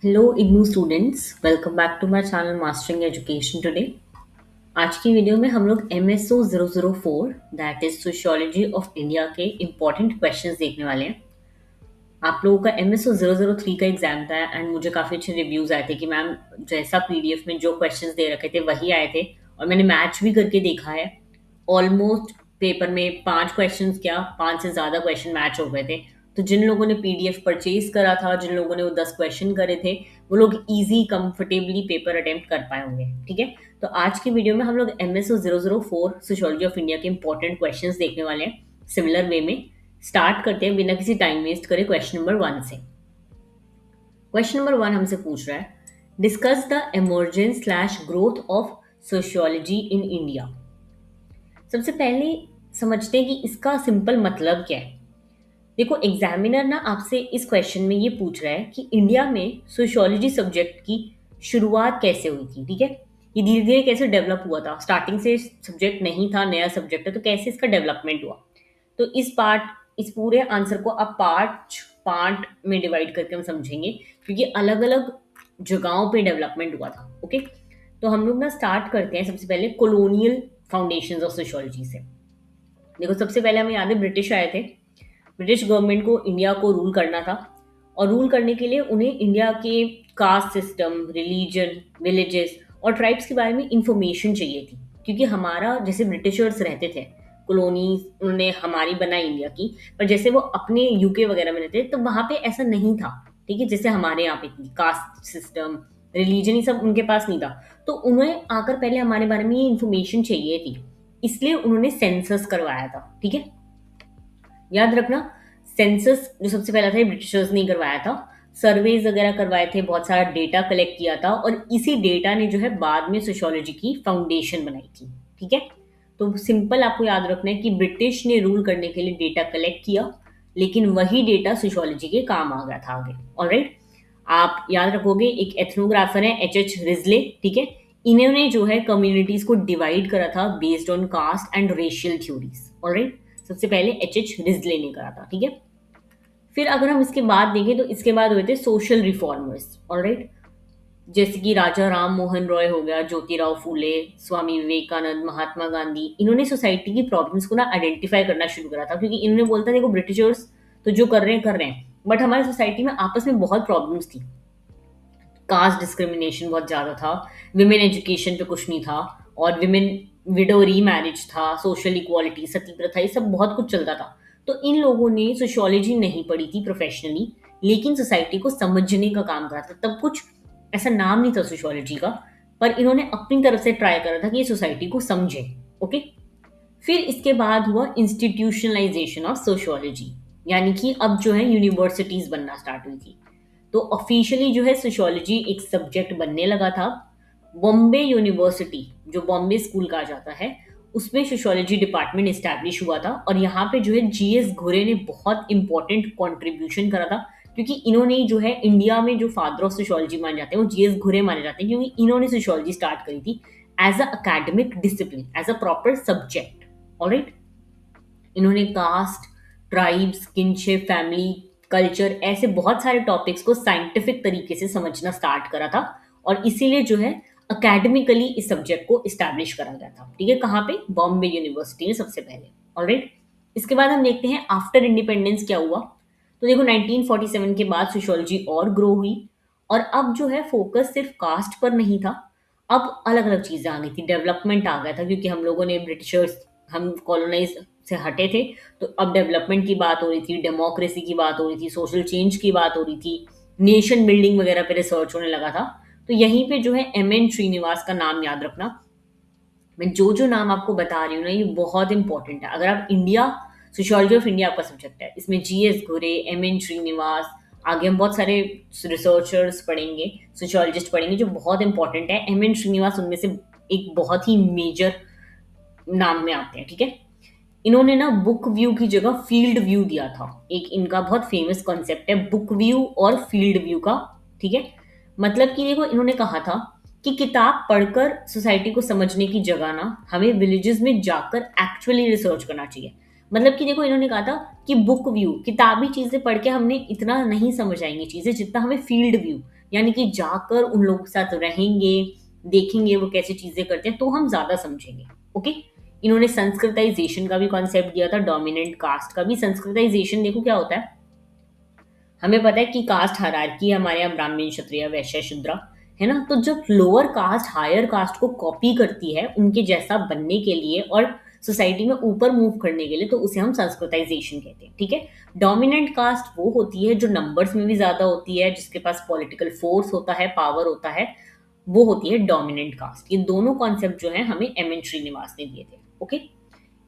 Hello IGNOU students, welcome back to my channel mastering education today. आज की वीडियो में हम लोग MSO 004 that is sociology of India के इम्पोर्टेंट क्वेश्चंस देखने वाले हैं। आप लोगों का MSO 003 का एग्जाम था एंड मुझे काफ़ी अच्छे रिव्यूज आए थे कि मैम जैसा PDF में जो क्वेश्चंस दे रखे थे वही आए थे, और मैंने मैच भी करके देखा है। ऑलमोस्ट पेपर में 5 क्वेश्चंस क्या 5 से ज़्यादा क्वेश्चन मैच हो गए थे। तो जिन लोगों ने PDF परचेज करा था, जिन लोगों ने वो 10 क्वेश्चन करे थे, वो लोग इजी कंफर्टेबली पेपर अटेम्प्ट कर पाए होंगे। ठीक है, तो आज की वीडियो में हम लोग MSO 004 सोशियोलॉजी ऑफ इंडिया के इंपॉर्टेंट क्वेश्चन देखने वाले हैं सिमिलर वे में। स्टार्ट करते हैं बिना किसी टाइम वेस्ट करे क्वेश्चन नंबर 1 से। क्वेश्चन नंबर 1 हमसे पूछ रहा है, discuss the emergence slash growth of sociology in India. सबसे पहले समझते हैं कि इसका सिंपल मतलब क्या है। देखो, एग्जामिनर ना आपसे इस क्वेश्चन में ये पूछ रहा है कि इंडिया में सोशियोलॉजी सब्जेक्ट की शुरुआत कैसे हुई थी। ठीक है, ये धीरे धीरे कैसे डेवलप हुआ था। स्टार्टिंग से सब्जेक्ट नहीं था, नया सब्जेक्ट है, तो कैसे इसका डेवलपमेंट हुआ। तो इस पूरे आंसर को आप पार्ट पार्ट में डिवाइड करके हम समझेंगे, क्योंकि अलग अलग जगहों पे डेवलपमेंट हुआ था। ओके, तो हम लोग ना स्टार्ट करते हैं सबसे पहले कॉलोनियल फाउंडेशंस ऑफ सोशियोलॉजी से। देखो, सबसे पहले हमें याद है ब्रिटिश आए थे। ब्रिटिश गवर्नमेंट को इंडिया को रूल करना था, और रूल करने के लिए उन्हें इंडिया के कास्ट सिस्टम, रिलीजन, विलेजेस और ट्राइब्स के बारे में इंफॉर्मेशन चाहिए थी। क्योंकि हमारा जैसे ब्रिटिशर्स रहते थे, कॉलोनीज उन्होंने हमारी बनाई इंडिया की, पर जैसे वो अपने UK वगैरह में रहते तो वहाँ पे ऐसा नहीं था। ठीक है, जैसे हमारे यहाँ पे कास्ट सिस्टम, रिलीजन, ये सब उनके पास नहीं था। तो उन्हें आकर पहले हमारे बारे में ये इन्फॉर्मेशन चाहिए थी, इसलिए उन्होंने सेंसस करवाया था। ठीक है, याद रखना, सेंसस जो सबसे पहला था ब्रिटिशर्स ने करवाया था। सर्वेज वगैरह करवाए थे, बहुत सारा डेटा कलेक्ट किया था, और इसी डेटा ने जो है बाद में सोशियोलॉजी की फाउंडेशन बनाई थी। ठीक है, तो सिंपल आपको याद रखना है कि ब्रिटिश ने रूल करने के लिए डेटा कलेक्ट किया, लेकिन वही डेटा सोशियोलॉजी के काम आ गया था आगे। ऑलराइट, आप याद रखोगे एक एथनोग्राफर है H रिजले। ठीक है, इन्होंने जो है कम्युनिटीज को डिवाइड करा था based on caste and racial theories. Alright, सबसे पहले H रिजले ने करा था। ठीक है, फिर अगर हम इसके बाद देखें तो इसके बाद हुए थे सोशल रिफॉर्मर्स। ऑलराइट, जैसे कि राजा राम मोहन रॉय हो गया, ज्योतिराव फूले, स्वामी विवेकानंद, महात्मा गांधी। इन्होंने सोसाइटी की प्रॉब्लम्स को ना आइडेंटिफाई करना शुरू करा था, क्योंकि इन्होंने बोलता देखो ब्रिटिशर्स तो जो कर रहे हैं, बट हमारी सोसाइटी में आपस में बहुत प्रॉब्लम्स थी। कास्ट डिस्क्रिमिनेशन बहुत ज़्यादा था, विमेन एजुकेशन पे कुछ नहीं था, और विमेन विडो री मैरिज था, सोशल इक्वालिटी, सती प्रथा, ये सब बहुत कुछ चलता था। तो इन लोगों ने सोशियोलॉजी नहीं पढ़ी थी प्रोफेशनली, लेकिन सोसाइटी को समझने का काम करा था। तब कुछ ऐसा नाम नहीं था सोशियोलॉजी का, पर इन्होंने अपनी तरफ से ट्राई करा था कि ये सोसाइटी को समझे। ओके, फिर इसके बाद हुआ इंस्टीट्यूशनलाइजेशन ऑफ सोशियोलॉजी, यानी कि अब जो है यूनिवर्सिटीज बनना स्टार्ट हुई थी। तो ऑफिशियली जो है सोशियोलॉजी एक सब्जेक्ट बनने लगा था। बॉम्बे यूनिवर्सिटी, जो बॉम्बे स्कूल कहा जाता है, उसमें सोशियोलॉजी डिपार्टमेंट इस्टेब्लिश हुआ था। और यहाँ पे जो है GS घुरे ने बहुत इंपॉर्टेंट कंट्रीब्यूशन करा था, क्योंकि इन्होंने जो है इंडिया में जो फादर ऑफ सोशियोलॉजी माने जाते हैं वो GS घुरे माने जाते हैं, क्योंकि इन्होंने सोशियोलॉजी स्टार्ट करी थी as a academic discipline, as a proper subject. Alright, इन्होंने caste, tribes, kinship, family, culture, ऐसे बहुत सारे टॉपिक्स को साइंटिफिक तरीके से समझना स्टार्ट करा था, और इसीलिए जो है अकेडमिकली इस सब्जेक्ट को इस्टेब्लिश करा गया था। ठीक है, कहाँ पे? बॉम्बे यूनिवर्सिटी में सबसे पहले। ऑलराइट, इसके बाद हम देखते हैं आफ्टर इंडिपेंडेंस क्या हुआ। तो देखो, 1947 के बाद सोशियोलॉजी और ग्रो हुई, और अब जो है फोकस सिर्फ कास्ट पर नहीं था, अब अलग अलग चीज़ें आ गई थी, डेवलपमेंट आ गया था, क्योंकि हम लोगों ने ब्रिटिशर्स, हम कॉलोनाइज से हटे थे। तो अब डेवलपमेंट की बात हो रही थी, डेमोक्रेसी की बात हो रही थी, सोशल चेंज की बात हो रही थी, नेशन बिल्डिंग वगैरह पे रिसर्च होने लगा था। तो यहीं पे जो है MN श्रीनिवास का नाम याद रखना। मैं जो जो नाम आपको बता रही हूँ ना, ये बहुत इंपॉर्टेंट है। अगर आप इंडिया, सोशियोलॉजी ऑफ इंडिया आपका सब्जेक्ट है, इसमें GS घुरे, MN श्रीनिवास, आगे हम बहुत सारे रिसर्चर्स पढ़ेंगे, सोशियोलॉजिस्ट पढ़ेंगे जो बहुत इंपॉर्टेंट है। MN श्रीनिवास उनमें से एक बहुत ही मेजर नाम में आते हैं। ठीक है, इन्होंने ना बुक व्यू की जगह फील्ड व्यू दिया था। एक इनका बहुत फेमस कॉन्सेप्ट है बुक व्यू और फील्ड व्यू का। ठीक है, मतलब कि देखो, इन्होंने कहा था कि किताब पढ़कर सोसाइटी को समझने की जगह ना हमें विलेजेस में जाकर एक्चुअली रिसर्च करना चाहिए। मतलब कि देखो, इन्होंने कहा था कि बुक व्यू, किताबी चीजें पढ़ के हमने इतना नहीं समझ आएंगी चीजें, जितना हमें फील्ड व्यू यानी कि जाकर उन लोगों के साथ रहेंगे, देखेंगे वो कैसे चीजें करते हैं, तो हम ज्यादा समझेंगे। ओके। इन्होंने संस्कृताइजेशन का भी कॉन्सेप्ट दिया था, डोमिनेंट कास्ट का भी। संस्कृताइजेशन देखो क्या होता है, हमें पता है कि कास्ट हायरार्की है हमारे यहाँ, ब्राह्मण क्षत्रिय वैश्य शूद्र, है ना। तो जब लोअर कास्ट हायर कास्ट को कॉपी करती है उनके जैसा बनने के लिए और सोसाइटी में ऊपर मूव करने के लिए, तो उसे हम संस्कृताइजेशन कहते हैं। ठीक है। डोमिनेंट कास्ट वो होती है जो नंबर्स में भी ज्यादा होती है, जिसके पास पॉलिटिकल फोर्स होता है, पावर होता है, वो होती है डोमिनेंट कास्ट। ये दोनों कॉन्सेप्ट जो है हमें एम एन श्रीनिवास ने दिए थे। ओके।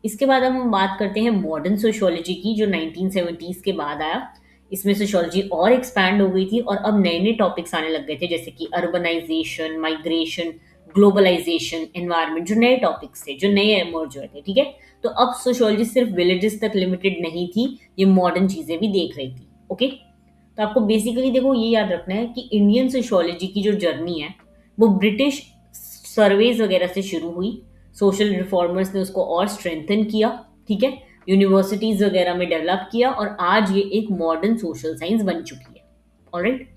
इसके बाद हम बात करते हैं मॉडर्न सोशियोलॉजी की, जो 1970s के बाद आया। इसमें सोशियोलॉजी और एक्सपैंड हो गई थी और अब नए नए टॉपिक्स आने लग गए थे, जैसे कि अर्बनाइजेशन, माइग्रेशन, ग्लोबलाइजेशन, एनवायरनमेंट, जो नए टॉपिक्स थे, जो नए एमर्ज हुए थे। ठीक है। तो अब सोशियोलॉजी सिर्फ विलेजेस तक लिमिटेड नहीं थी, ये मॉडर्न चीजें भी देख रही थी। ओके। तो आपको बेसिकली देखो ये याद रखना है कि इंडियन सोशियोलॉजी की जो जर्नी है वो ब्रिटिश सर्वेज वगैरह से शुरू हुई। सोशल रिफॉर्मर्स ने उसको और स्ट्रेंथन किया। ठीक है। यूनिवर्सिटीज वगैरह में डेवलप किया और आज ये एक मॉडर्न सोशल साइंस बन चुकी है। ऑलराइट।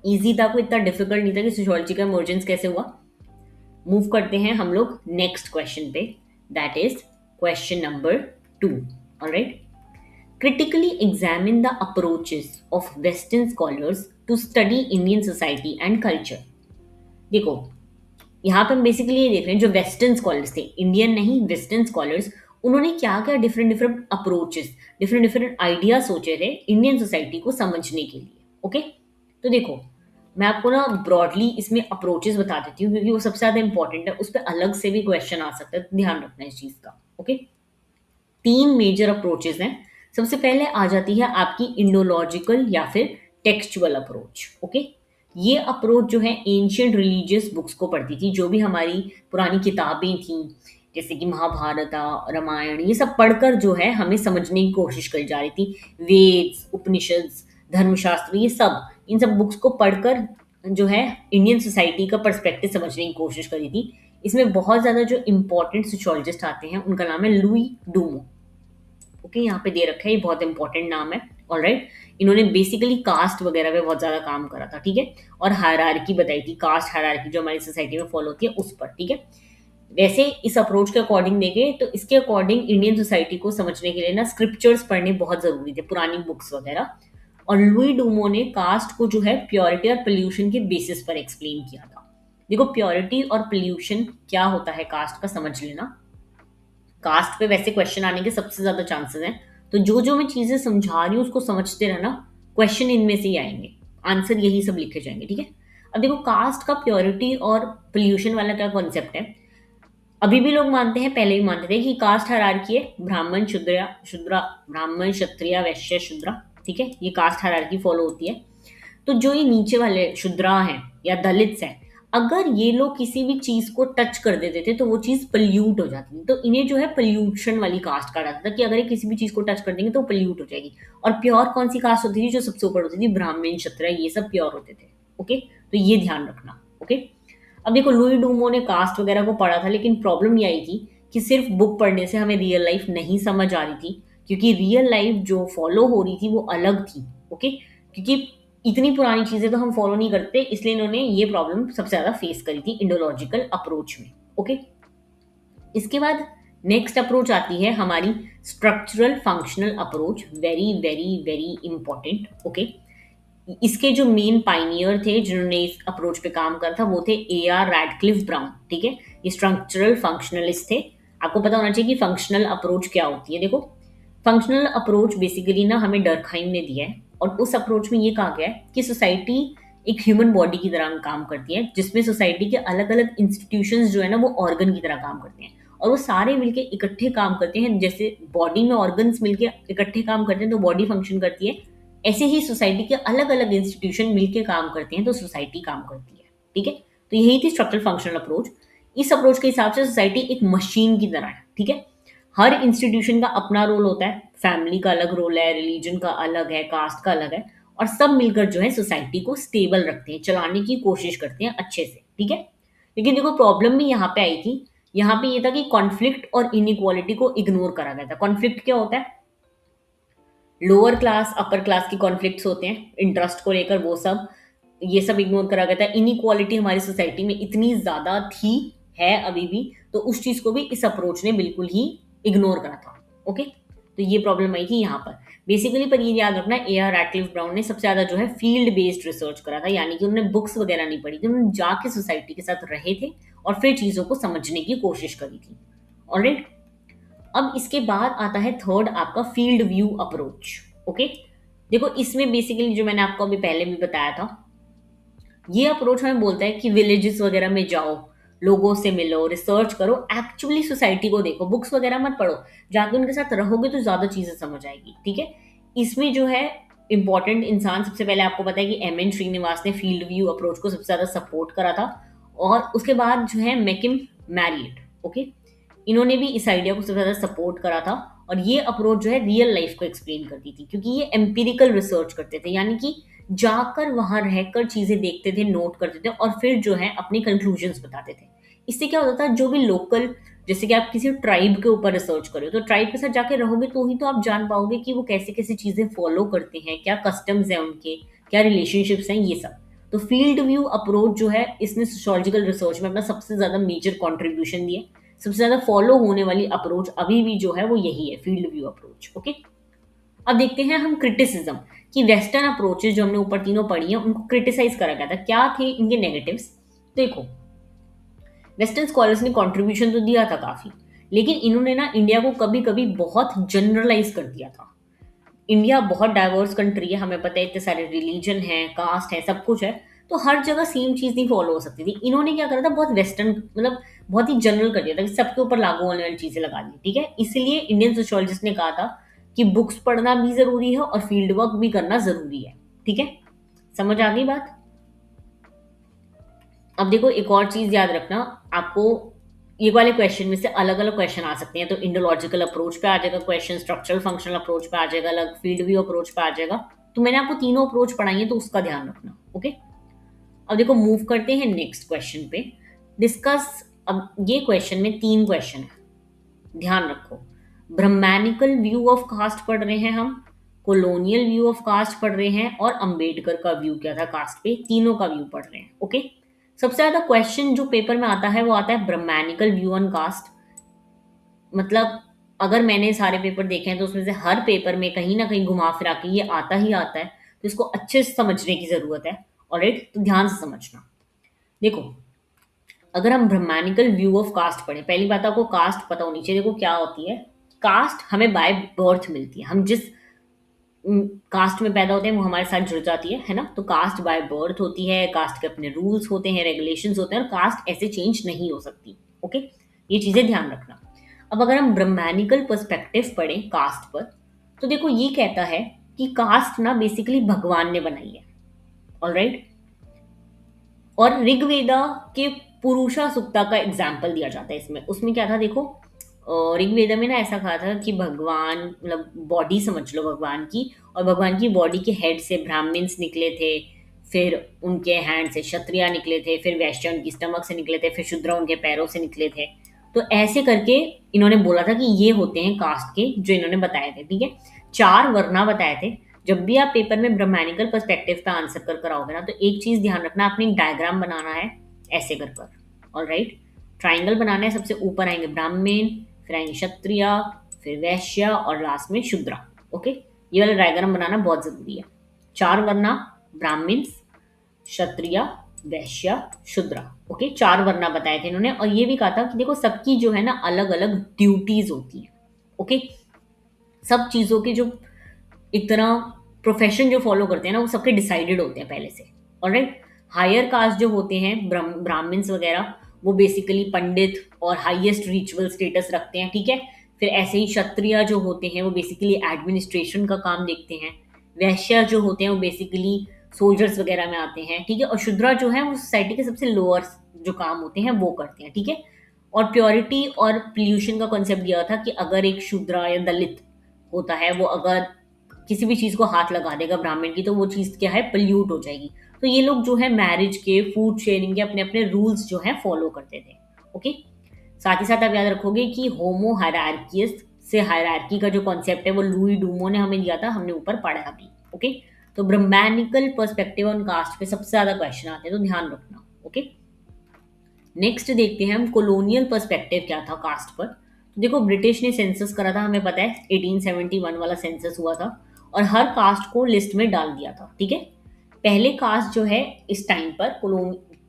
इजी था, कोई इतना डिफिकल्ट नहीं था कि सोशियोलॉजी का इमर्जेंस कैसे हुआ। मूव करते हैं हम लोग नेक्स्ट क्वेश्चन पे, that is question number 2। Alright. Critically examine the approaches of Western scholars to study Indian society and culture। देखो, यहाँ पे हम बेसिकली ये देख रहे हैं, जो वेस्टर्न स्कॉलर्स थे, इंडियन नहीं वेस्टर्न स्कॉलर्स, उन्होंने क्या क्या different different approaches, different different idea सोचे थे इंडियन सोसाइटी को समझने के लिए। ओके। तो देखो, मैं आपको ना ब्रॉडली इसमें अप्रोचेस बता देती हूँ, क्योंकि वो सबसे ज्यादा इंपॉर्टेंट है, उस पर अलग से भी क्वेश्चन आ सकता है, तो ध्यान रखना इस चीज का। ओके। 3 मेजर अप्रोचेस हैं। सबसे पहले आ जाती है आपकी इंडोलॉजिकल या फिर टेक्सचुअल अप्रोच। ओके। ये अप्रोच जो है एंशियंट रिलीजियस बुक्स को पढ़ती थी, जो भी हमारी पुरानी किताबें थी, जैसे कि महाभारत, रामायण, ये सब पढ़कर जो है हमें समझने की कोशिश करी जा रही थी। वेद, उपनिषद, धर्मशास्त्र, ये सब, इन सब बुक्स को पढ़कर जो है इंडियन सोसाइटी का पर्सपेक्टिव समझने की कोशिश करी थी। इसमें बहुत ज्यादा जो इंपॉर्टेंट सोशियोलॉजिस्ट आते हैं उनका नाम है लुई डूमो। ओके। यहाँ पे दे रखा है, ये बहुत इंपॉर्टेंट नाम है। ऑलराइट। इन्होंने बेसिकली कास्ट वगैरह पे बहुत ज्यादा काम करा था। ठीक है। और हायरार्की बताई थी, कास्ट हायरार्की जो हमारी सोसाइटी में फॉलो होती है उस पर। ठीक है। वैसे इस अप्रोच के अकॉर्डिंग देखें तो इसके अकॉर्डिंग इंडियन सोसाइटी को समझने के लिए ना स्क्रिप्चर्स पढ़ने बहुत जरूरी थे, पुरानी बुक्स वगैरह। और लुई डूमो ने कास्ट को जो है प्योरिटी और पोल्यूशन के बेसिस पर एक्सप्लेन किया था। देखो, प्योरिटी और पोल्यूशन क्या होता है कास्ट का समझ लेना। कास्ट पे वैसे क्वेश्चन आने के सबसे ज्यादा चांसेस हैं, तो जो जो मैं चीजें समझा रही हूँ उसको समझते रहना, क्वेश्चन इनमें से ही आएंगे, आंसर यही सब लिखे जाएंगे। ठीक है। अब देखो, कास्ट का प्योरिटी और पोल्यूशन वाला क्या कॉन्सेप्ट है। अभी भी लोग मानते हैं, पहले भी मानते थे कि कास्ट हायरार्की है, ब्राह्मण शूद्र शूद्र, ब्राह्मण क्षत्रिय वैश्य शूद्र। ठीक है। ये कास्ट हायरार्की फॉलो होती है। तो जो ये नीचे वाले शूद्रा हैं या दलित्स हैं, अगर ये लोग किसी भी चीज को टच कर देते थे तो वो चीज पल्यूट हो जाती थी, तो इन्हें जो है पल्यूशन वाली कास्ट कहा जाता था, कि अगर ये किसी भी चीज को टच कर देंगे तो पल्यूट हो जाएगी। और प्योर कौन सी कास्ट होती थी, जो सबसे ऊपर होती थी, ब्राह्मण क्षत्रिय, ये सब प्योर होते थे। ओके। तो ये ध्यान रखना। ओके। अब देखो, लुई डूमो ने कास्ट वगैरह को पढ़ा था, लेकिन प्रॉब्लम ये आई थी कि सिर्फ बुक पढ़ने से हमें रियल लाइफ नहीं समझ आ रही थी, क्योंकि रियल लाइफ जो फॉलो हो रही थी वो अलग थी। ओके। क्योंकि इतनी पुरानी चीजें तो हम फॉलो नहीं करते, इसलिए इन्होंने ये प्रॉब्लम सबसे ज्यादा फेस करी थी इंडोलॉजिकल अप्रोच में। ओके। इसके बाद नेक्स्ट अप्रोच आती है हमारी structural functional approach, very very very important. Okay. इसके जो मेन पाइनियर थे जिन्होंने इस अप्रोच पे काम करा था, वो थे A.R. Radcliffe brown. ठीक है। ये स्ट्रक्चरल फंक्शनलिस्ट थे। आपको पता होना चाहिए कि फंक्शनल अप्रोच क्या होती है। देखो, फंक्शनल अप्रोच बेसिकली ना हमें डर्कहाइम ने दिया है, और उस अप्रोच में ये कहा गया है कि सोसाइटी एक ह्यूमन बॉडी की तरह काम करती है, जिसमें सोसाइटी के अलग अलग इंस्टीट्यूशंस जो है ना वो ऑर्गन की तरह काम करते हैं, और वो सारे मिलके इकट्ठे काम करते हैं। जैसे बॉडी में ऑर्गन्स मिलके इकट्ठे काम करते हैं तो बॉडी फंक्शन करती है, ऐसे ही सोसाइटी के अलग अलग इंस्टीट्यूशन मिलके काम करते हैं तो सोसाइटी काम करती है। ठीक है। तो यही थी स्ट्रक्चरल फंक्शनल अप्रोच। इस अप्रोच के हिसाब से सोसाइटी एक मशीन की तरह है। ठीक है। हर इंस्टीट्यूशन का अपना रोल होता है, फैमिली का अलग रोल है, रिलीजन का अलग है, कास्ट का अलग है, और सब मिलकर जो है सोसाइटी को स्टेबल रखते हैं, चलाने की कोशिश करते हैं अच्छे से। ठीक है। लेकिन देखो, प्रॉब्लम भी यहाँ पे आई थी। यहाँ पे ये था कि कॉन्फ्लिक्ट और इनइक्वालिटी को इग्नोर करा गया था। कॉन्फ्लिक्ट क्या होता है, लोअर क्लास अपर क्लास की कॉन्फ्लिक्ट्स होते हैं इंटरेस्ट को लेकर, वो सब ये सब इग्नोर करा गया था। इनइक्वालिटी हमारी सोसाइटी में इतनी ज़्यादा थी, है अभी भी, तो उस चीज़ को भी इस अप्रोच ने बिल्कुल ही इग्नोर करा था। ओके, तो ये प्रॉब्लम आई थी यहाँ पर बेसिकली। पर ये याद रखना, ए आर रैटक्लिफ ब्राउन ने सबसे ज़्यादा जो है फील्ड बेस्ड रिसर्च करा था, यानी कि उन्होंने बुक्स वगैरह नहीं पढ़ी थी, उन्होंने जाके सोसाइटी के साथ रहे थे और फिर चीज़ों को समझने की कोशिश करी थी। ऑलराइट, अब इसके बाद आता है थर्ड आपका फील्ड व्यू अप्रोच। ओके, देखो इसमें बेसिकली जो मैंने आपको अभी पहले भी बताया था, ये अप्रोच हमें बोलता है कि विलेजेस वगैरह में जाओ, लोगों से मिलो, रिसर्च करो, एक्चुअली सोसाइटी को देखो, बुक्स वगैरह मत पढ़ो, जाके उनके साथ रहोगे तो ज्यादा चीजें समझ आएगी। ठीक है, इसमें जो है इंपॉर्टेंट इंसान, सबसे पहले आपको पता है कि एम एन श्रीनिवास ने फील्ड व्यू अप्रोच को सबसे ज्यादा सपोर्ट करा था, और उसके बाद जो है मैकिम मैरियट, ओके, इन्होंने भी इस आइडिया को सबसे ज्यादा सपोर्ट करा था। और ये अप्रोच जो है रियल लाइफ को एक्सप्लेन करती थी, क्योंकि ये एम्पिरिकल रिसर्च करते थे, यानी कि जाकर वहां रहकर चीजें देखते थे, नोट करते थे और फिर जो है अपने कंक्लूजन्स बताते थे। इससे क्या होता था, जो भी लोकल, जैसे कि आप किसी ट्राइब के ऊपर रिसर्च करो तो ट्राइब के साथ जाके रहोगे तो ही तो आप जान पाओगे कि वो कैसे कैसे चीजें फॉलो करते हैं, क्या कस्टम्स हैं उनके, क्या रिलेशनशिप्स हैं, ये सब। तो फील्ड व्यू अप्रोच जो है, इसने सोशियोलॉजिकल रिसर्च में अपना सबसे ज्यादा मेजर कॉन्ट्रीब्यूशन दिया। सबसे ज्यादा फॉलो होने वाली अप्रोच अभी भी जो है वो यही है, फील्ड व्यू अप्रोच। ओके, अब देखते हैं हम क्रिटिसिज्म, कि वेस्टर्न अप्रोचेस जो हमने ऊपर तीनों पढ़ी हैं उनको क्रिटिसाइज करा गया था, क्या थे इनके नेगेटिव्स। देखो, वेस्टर्न स्कॉलर्स ने कंट्रीब्यूशन तो दिया था काफी, लेकिन इन्होंने ना इंडिया को कभी कभी बहुत जनरलाइज कर दिया था। इंडिया बहुत डाइवर्स कंट्री है, हमें पता है, इतने सारे रिलीजन है, कास्ट है, सब कुछ है, तो हर जगह सेम चीज नहीं फॉलो हो सकती थी। इन्होंने क्या करा था, बहुत वेस्टर्न, मतलब बहुत ही जनरल कर दिया था कि सबके ऊपर लागू होने वाली चीजें लगा दी। ठीक है, इसलिए इंडियन सोशियोलॉजिस्ट ने कहा था कि बुक्स पढ़ना भी जरूरी है और फील्ड वर्क भी करना जरूरी है। ठीक है, समझ आ गई बात। अब देखो एक और चीज याद रखना, आपको ये वाले क्वेश्चन में से अलग अलग क्वेश्चन आ सकते हैं। तो इंडोलॉजिकल अप्रोच पे आ जाएगा क्वेश्चन, स्ट्रक्चरल फंक्शनल अप्रोच पे आ जाएगा अलग, फील्ड व्यू अप्रोच पे आ जाएगा। तो मैंने आपको तीनों अप्रोच पढ़ाई है, तो उसका ध्यान रखना। ओके, अब देखो मूव करते हैं नेक्स्ट क्वेश्चन पे, डिस्कस। अब ये क्वेश्चन में तीन क्वेश्चन है, ध्यान रखो। ब्रह्मैनिकल व्यू ऑफ कास्ट पढ़ रहे हैं हम, कॉलोनियल व्यू ऑफ कास्ट पढ़ रहे हैं, और अंबेडकर का व्यू क्या था कास्ट पे, तीनों का व्यू पढ़ रहे हैं। ओके, सबसे ज्यादा क्वेश्चन जो पेपर में आता है वो आता है ब्रह्मैनिकल व्यू ऑन कास्ट। मतलब अगर मैंने सारे पेपर देखे हैं तो उसमें से हर पेपर में कहीं ना कहीं घुमा फिरा के ये आता ही आता है, तो इसको अच्छे से समझने की जरूरत है। ऑलराइट, तो ध्यान से समझना। देखो, अगर हम ब्रह्मानिकल व्यू ऑफ कास्ट पढ़े, पहली बात आपको कास्ट पता होनी चाहिए। देखो क्या होती है कास्ट, हमें बाय बर्थ मिलती है, हम जिस कास्ट में पैदा होते हैं वो हमारे साथ जुड़ जाती है ना। तो कास्ट बाय बर्थ होती है, कास्ट के अपने रूल्स होते हैं, रेगुलेशंस होते हैं, और कास्ट ऐसे चेंज नहीं हो सकती। ओके, ये चीजें ध्यान रखना। अब अगर हम ब्रह्मानिकल पर्सपेक्टिव पढ़ें कास्ट पर, तो देखो ये कहता है कि कास्ट ना बेसिकली भगवान ने बनाई है। ऑलराइट, और ऋग्वेदा के पुरुषा सुक्ता का एग्जाम्पल दिया जाता है इसमें। उसमें क्या था देखो, ऋग्वेदा में ना ऐसा कहा था कि भगवान, मतलब बॉडी समझ लो भगवान की, और भगवान की बॉडी के हेड से ब्राह्मण्स निकले थे, फिर उनके हैंड से क्षत्रिय निकले थे, फिर वैश्य उनकी स्टमक से निकले थे, फिर शूद्र उनके पैरों से निकले थे। तो ऐसे करके इन्होंने बोला था कि ये होते हैं कास्ट के, जो इन्होंने बताए थे। ठीक है, चार वर्णा बताए थे। जब भी आप पेपर में ब्रह्मानिकल पर्सपेक्टिव पे आंसर कर कर आओगे ना, तो एक चीज ध्यान रखना, आपने एक डायग्राम बनाना है ऐसे कर कर। ऑलराइट, ट्राइंगल बनाना है, सबसे ऊपर आएंगे ब्राह्मण, फिर आएंगे क्षत्रिय, फिर वैश्य, और लास्ट में शूद्रा। ओके, ये वाला डायग्राम बनाना बहुत जरूरी है। चार वर्णा, ब्राह्मण, क्षत्रिय, वैश्य, शूद्रा। ओके, चार वर्णा बताए थे इन्होंने, और ये भी कहा था कि देखो सबकी जो है ना अलग अलग ड्यूटीज होती हैं। ओके, सब चीजों के जो एक तरह प्रोफेशन जो फॉलो करते हैं ना, वो सबके डिसाइडेड होते हैं पहले से। ऑलराइट, हायर कास्ट जो होते हैं ब्राह्मण्स वगैरह, वो बेसिकली पंडित और हाईएस्ट रिचुअल स्टेटस रखते हैं। ठीक है, फिर ऐसे ही क्षत्रिय जो होते हैं वो बेसिकली एडमिनिस्ट्रेशन का काम देखते हैं। वैश्य जो होते हैं वो बेसिकली सोल्जर्स वगैरह में आते हैं। ठीक है, और शूद्रा जो है वो सोसाइटी के सबसे लोअर जो काम होते हैं वो करते हैं। ठीक है, और प्योरिटी और पोल्यूशन का कॉन्सेप्ट दिया था कि अगर एक शूद्रा या दलित होता है, वो अगर किसी भी चीज को हाथ लगा देगा ब्राह्मण की, तो वो चीज क्या है, पल्यूट हो जाएगी। तो ये लोग जो है मैरिज के, फूड शेयरिंग के अपने अपने रूल्स जो है फॉलो करते थे। ओके, साथ ही साथ आप याद रखोगे कि होमो हायरार्कियस से हायरार्की का जो कॉन्सेप्ट है वो लुई डूमो ने हमें दिया था, हमने ऊपर पढ़ा भी। ओके, तो ब्रह्मैनिकल पर्सपेक्टिव ऑन कास्ट पे सबसे ज्यादा क्वेश्चन आते हैं, तो ध्यान रखना। ओके, नेक्स्ट देखते हैं हम कॉलोनियल पर्सपेक्टिव क्या था कास्ट पर। तो देखो, ब्रिटिश ने सेंसस करा था, हमें पता है 1871 वाला सेंसस हुआ था, और हर कास्ट को लिस्ट में डाल दिया था। ठीक है, पहले कास्ट जो है इस टाइम पर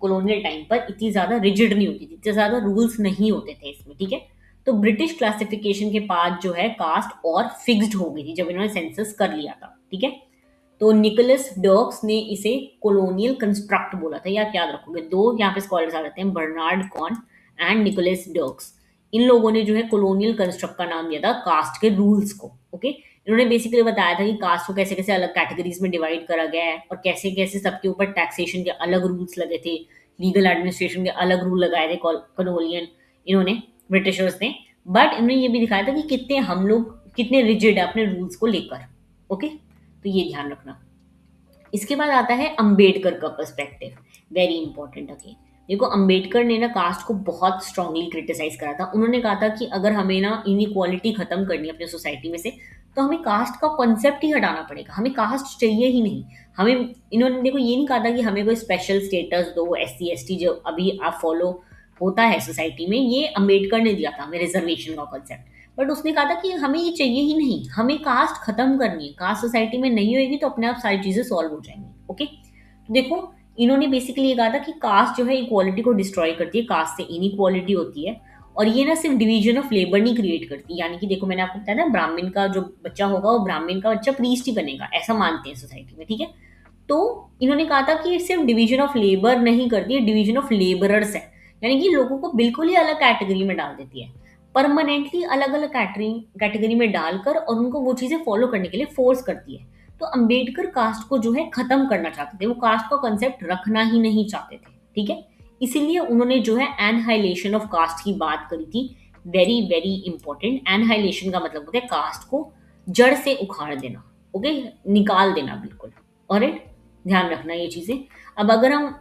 कॉलोनियल टाइम पर इतनी ज्यादा रिजिड नहीं होती थी, इतने ज्यादा रूल्स नहीं होते थे इसमें। ठीक है, तो ब्रिटिश क्लासिफिकेशन के बाद जो है कास्ट और फिक्स्ड हो गई थी जब इन्होंने सेंसस कर लिया था। ठीक है, तो निकोलस डर्क्स ने इसे कॉलोनियल कंस्ट्रक्ट बोला था। ये आप याद रखोगे, दो यहाँ पे स्कॉलर्स आ जाते हैं, बर्नार्ड कॉन एंड निकोलस डर्क्स। इन लोगों ने जो है कॉलोनियल कंस्ट्रक्ट का नाम दिया था कास्ट के रूल्स को। ओके, इन्होंने बेसिकली बताया था कि कास्ट को कैसे कैसे अलग कैटेगरीज में डिवाइड करा गया है, और कैसे कैसे सबके ऊपर टैक्सेशन के अलग रूल्स लगे थे, लीगल एडमिनिस्ट्रेशन के अलग रूल लगाए थे कॉलोनियल इन्होंने, ब्रिटिशर्स ने। बट इन्होंने ये भी दिखाया था कि कितने हम लोग कितने रिजिड है अपने रूल्स को लेकर। ओके, तो ये ध्यान रखना। इसके बाद आता है अंबेडकर का पर्सपेक्टिव, वेरी इंपॉर्टेंट। अगेन देखो, अंबेडकर ने ना कास्ट को बहुत स्ट्रांगली क्रिटिसाइज करा था। उन्होंने कहा था कि अगर हमें ना इनइक्वालिटी खत्म करनी है अपनी सोसाइटी में से, तो हमें कास्ट का कॉन्सेप्ट ही हटाना पड़ेगा, हमें कास्ट चाहिए ही नहीं। हमें, इन्होंने देखो ये नहीं कहा था कि हमें कोई स्पेशल स्टेटस दो, SC ST जो अभी आप फॉलो होता है सोसाइटी में, ये अंबेडकर ने दिया था हमें रिजर्वेशन का कॉन्सेप्ट। बट उसने कहा था कि हमें ये चाहिए ही नहीं, हमें कास्ट खत्म करनी है, कास्ट सोसाइटी में नहीं होगी तो अपने आप सारी चीजें सॉल्व हो जाएंगी। ओके, तो देखो, इन्होंने बेसिकली ये कहा था कि कास्ट जो है इक्वालिटी को डिस्ट्रॉय करती है, कास्ट से इनइक्वालिटी होती है, और ये ना सिर्फ डिवीजन ऑफ लेबर नहीं क्रिएट करती। यानी कि देखो, मैंने आपको बताया ना, ब्राह्मण का जो बच्चा होगा वो ब्राह्मण का बच्चा प्रीस्ट ही बनेगा, ऐसा मानते हैं सोसाइटी में। ठीक है, तो इन्होंने कहा था कि ये सिर्फ डिवीजन ऑफ लेबर नहीं करती है, डिवीजन ऑफ लेबरर्स है। यानी कि लोगों को बिल्कुल ही अलग कैटेगरी में डाल देती है, परमानेंटली अलग अलग कैटेगरी में डालकर, और उनको वो चीजें फॉलो करने के लिए फोर्स करती है। तो अंबेडकर कास्ट को जो है खत्म करना चाहते थे, वो कास्ट का कॉन्सेप्ट रखना ही नहीं चाहते थे। ठीक है, इसीलिए उन्होंने जो है एनहाइलेशन ऑफ कास्ट की बात करी थी। Very very important. एनहाइलेशन का मतलब होता है कास्ट को जड़ से उखाड़ देना। ओके, निकाल देना बिल्कुल। और ध्यान रखना ये चीजें। अब अगर हम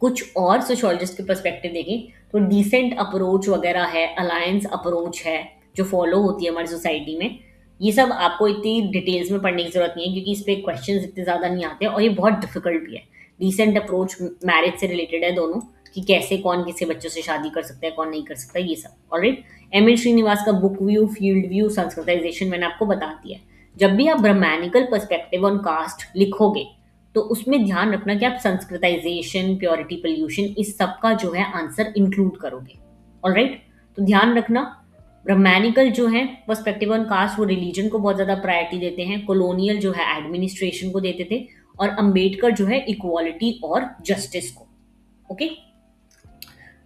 कुछ और सोशोलॉजिस्ट के पर्सपेक्टिव देखें, तो डिसेंट अप्रोच वगैरह है, अलायंस अप्रोच है जो फॉलो होती है हमारी सोसाइटी में। ये सब आपको इतनी डिटेल्स में पढ़ने की जरूरत नहीं है, क्योंकि इस पे क्वेश्चंस इतने ज़्यादा नहीं आते हैं, और ये बहुत डिफिकल्ट भी है। डिसेंट अप्रोच मैरिज से रिलेटेड है दोनों, कि कैसे कौन किसी बच्चों से शादी कर सकता है, कौन नहीं कर सकता, ये सब। ऑलराइट, M N श्रीनिवास का book view, field view, Sanskritisation मैंने आपको बता दिया है। जब भी आप ब्रह्मैनिकल पर्सपेक्टिव ऑन कास्ट लिखोगे, तो उसमें ध्यान रखना कि आप संस्कृताइजेशन, प्योरिटी, पोल्यूशन, इस सब का जो है आंसर इंक्लूड करोगे। ऑलराइट, तो ध्यान रखना, ब्रह्मैनिकल जो है पर्सपेक्टिव ऑन कास्ट, वो रिलीजन को बहुत ज्यादा प्रायोरिटी देते हैं, कॉलोनियल जो है एडमिनिस्ट्रेशन को देते थे, और अंबेडकर जो है इक्वालिटी और जस्टिस को। ओके,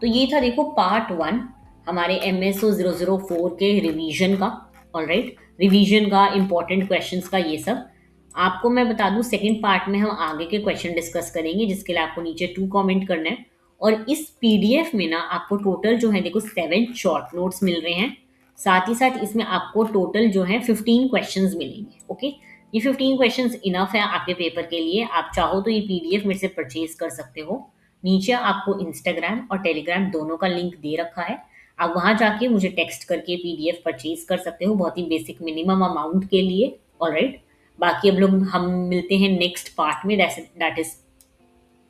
तो ये था देखो पार्ट 1 हमारे MSO 004 के रिवीजन का। ऑलराइट, रिवीजन का, इंपॉर्टेंट क्वेश्चंस का, ये सब आपको मैं बता दूं। सेकंड पार्ट में हम आगे के क्वेश्चन डिस्कस करेंगे, जिसके लिए आपको नीचे 2 कमेंट करना है। और इस PDF में ना आपको टोटल जो है देखो 7 शॉर्ट नोट्स मिल रहे हैं, साथ ही साथ इसमें आपको टोटल जो है 15 क्वेश्चंस मिलेंगे। ओके, ये 15 क्वेश्चंस इनफ है आपके पेपर के लिए। आप चाहो तो ये PDF मेरे से परचेज कर सकते हो। नीचे आपको इंस्टाग्राम और टेलीग्राम दोनों का लिंक दे रखा है, आप वहां जाके मुझे टेक्स्ट करके PDF परचेज कर सकते हो, बहुत ही बेसिक मिनिमम अमाउंट के लिए। ऑलराइट, बाकी अब लोग हम मिलते हैं नेक्स्ट पार्ट में, that is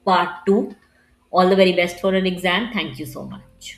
part 2। All the very best for an exam. Thank you so much.